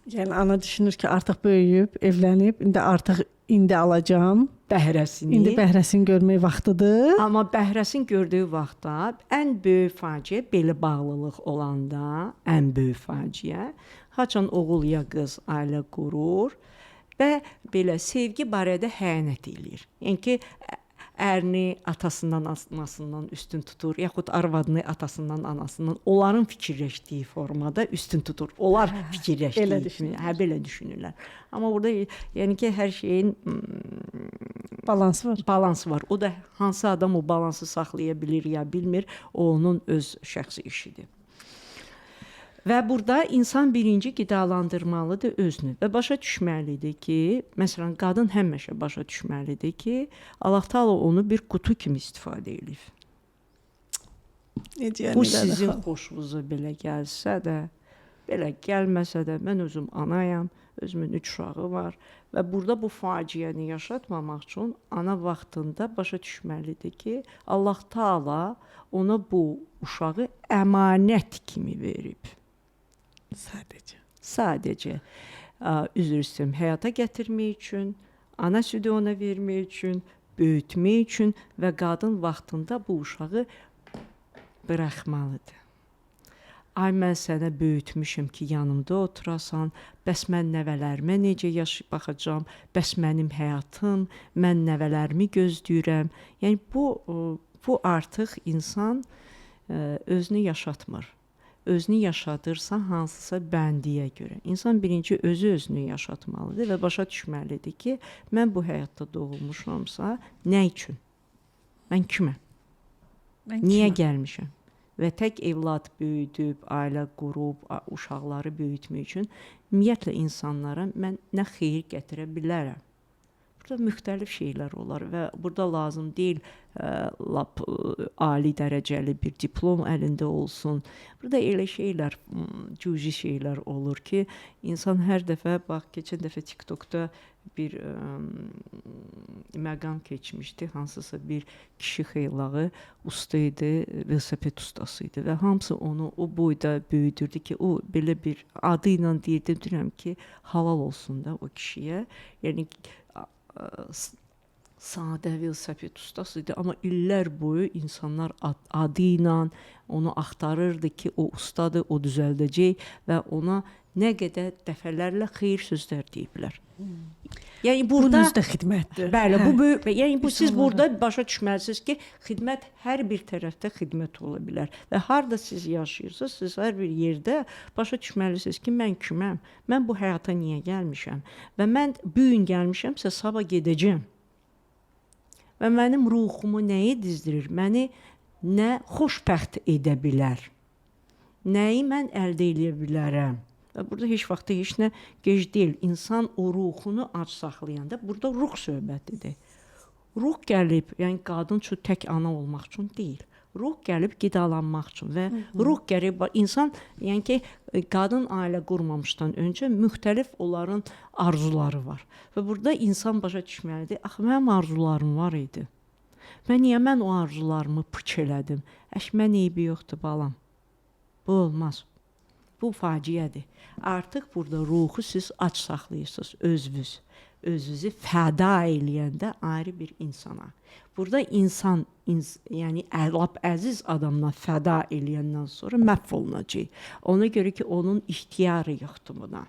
Yəni ana düşünür ki, artıq böyüyüb, evlənib, indi alacağam. Bəhrəsini. İndi bəhrəsini görmək vaxtıdır. Amma bəhrəsini gördüyü vaxtda ən böyük faciə belə bağlılıq olanda, ən böyük faciə haçan oğul ya qız ailə qurur və belə sevgi barədə xəyanət eləyir. Yəni ki, ərini atasından, anasından üstün tutur, yaxud arvadını atasından, anasından, onların fikirləşdiyi formada üstün tutur. Onlar fikirləşdiyi, belə düşünürlər. Amma burada yəni ki, hər şeyin balansı var. O da hansı adam o balansı saxlaya bilir ya bilmir, o onun öz şəxsi işidir. Və burada insan birinci qidalandırmalıdır özünü və başa düşməlidir ki, məsələn, qadın həmişə başa düşməlidir ki, Allah Taala onu bir qutu kimi istifadə edir. Bu sizin xoşunuza belə gəlsə də, belə gəlməsə də, mən özüm anayam, özümün 3 uşağı var və burada bu faciəni yaşatmamaq üçün ana vaxtında başa düşməlidir ki, Allah Taala ona bu uşağı əmanət kimi verib. Sadəcə üzr istəyirəm, həyata gətirmək üçün, ana südü ona vermək üçün, böyütmək üçün və qadın vaxtında bu uşağı buraxmalıdır. Ay mən sənə böyütmüşəm ki, yanımda oturasan, bəs mən nəvələrimə necə baxacağam, bəs mənim həyatım, mən nəvələrimi gözləyirəm. Yəni bu artıq insan özünü yaşatmır. Özünü yaşadırsa hansısa bəndiyə görə. İnsan birinci özünü yaşatmalıdır və başa düşməlidir ki, mən bu həyatda doğulmuşamsa, nə üçün? Mən kiməm? Niyə gəlmişəm? Və tək evlad böyüdüb, ailə qurub, uşaqları böyütmək üçün ümumiyyətlə insanlara mən nə xeyir gətirə bilərəm? Burada müxtəlif şeylər olar və burada lazım deyil lap ali dərəcəli bir diplom əlində olsun. Burada elə şeylər, cüzi şeylər olur ki, insan hər dəfə, bax, keçən dəfə TikTokda bir məqam keçmişdi. Hansısa bir kişi xeylağı usta idi, velosiped ustası idi və hamısı onu o boyda böyüdürdü ki, o belə bir adı ilə deyirəm ki, halal olsun da o kişiyə. Yəni sadə velosiped ustası idi, amma illər boyu insanlar adı ilə onu axtarırdı ki, o ustadır, o düzəldəcək və ona nə qədər dəfələrlə xeyir sözlər deyiblər. Yəni burada bunun da xidmətdir. Bəli, yəni siz burada başa düşməlisiniz ki, xidmət hər bir tərəfdə xidmət ola bilər və harda siz yaşayırsınız, siz hər bir yerdə başa düşməlisiniz ki, mən kiməm? Mən bu həyata niyə gəlmişəm? Və mən bu gün gəlmişəmsə, sabah gedəcəm. Və mənim ruhumu nəyi dizdirir? Məni nə xoşbəxt edə bilər? Nəyi mən əldə edə bilərəm? Və burada heç vaxtda heç nə gec deyil. İnsan o ruhunu ac saxlayanda, burada ruh söhbətidir. Ruh gəlib, yəni qadın üçün tək ana olmaq üçün deyil. Ruh gəlib qidalanmaq üçün və ruh gəlib, insan, yəni ki, qadın ailə qurmamışdan öncə müxtəlif onların arzuları var. Və burada insan başa düşməlidir, axı mənim arzularım var idi. Və niyə mən o arzularımı puç elədim? Mən eybi yoxdur, balam. Bu olmaz. Bu faciədir. Artıq burada ruhu siz aç saxlayırsınız, özünüzü fəda eləyəndə ayrı bir insana. Burada insan, yəni lap əziz adamla fəda eləyəndən sonra məhv olunacaq. Ona görə ki, onun ixtiyarı yoxdur buna.